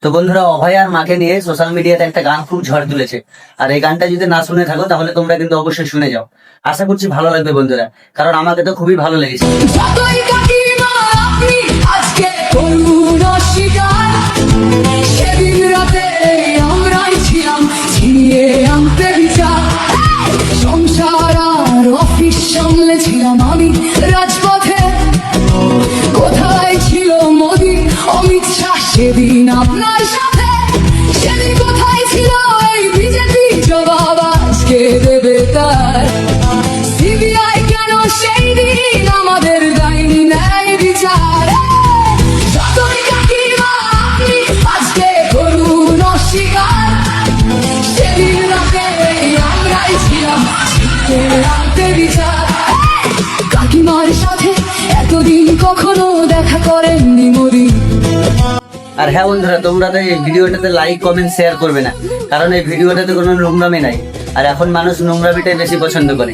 তো বন্ধুরা, অভয় আর মাকে নিয়ে সোশ্যাল মিডিয়াতে একটা গান খুব ঝড় তুলেছে। আর এই গানটা যদি না শুনে থাকো তাহলে তোমরা কিন্তু অবশ্যই শুনে যাও। আশা করছি ভালো লাগবে বন্ধুরা, কারণ আমাকে তো খুবই ভালো লেগেছে। যতই কাকিমা আপনি আজকে করুণ অস্বীকার, সেদিন রাতে আমরাই ছিলাম ছিনিয়ে আনতে বিচার। সংসার আর অফিস সামলেছিলাম আমি রাজপথে। কোথায় ছিল মোদি অমিত শাহ সেদিন আপনার সাথে? সেদিন কোথায় ছিল এই বিজেপি? জবাব আজকে দেবে তার। সিবিআই কেন সেই দিন আমাদের দেয়নি ন্যায় বিচার? যতই কাকিমা আপনি আজকে করুণ অস্বীকার, সেদিন রাতে আমরাই ছিলাম ছিনিয়ে আনতে বিচার। কাকিমার সাথে এতদিন কখনো দেখা করেননি মোদি। আর হ্যাঁ বন্ধুরা, তোমরা তো এই ভিডিওটাতে লাইক কমেন্ট শেয়ার করবে না, কারণ এই ভিডিওটাতে কোনো নোংরামি নাই। আর এখন মানুষ নোংরামিটাই বেশি পছন্দ করে।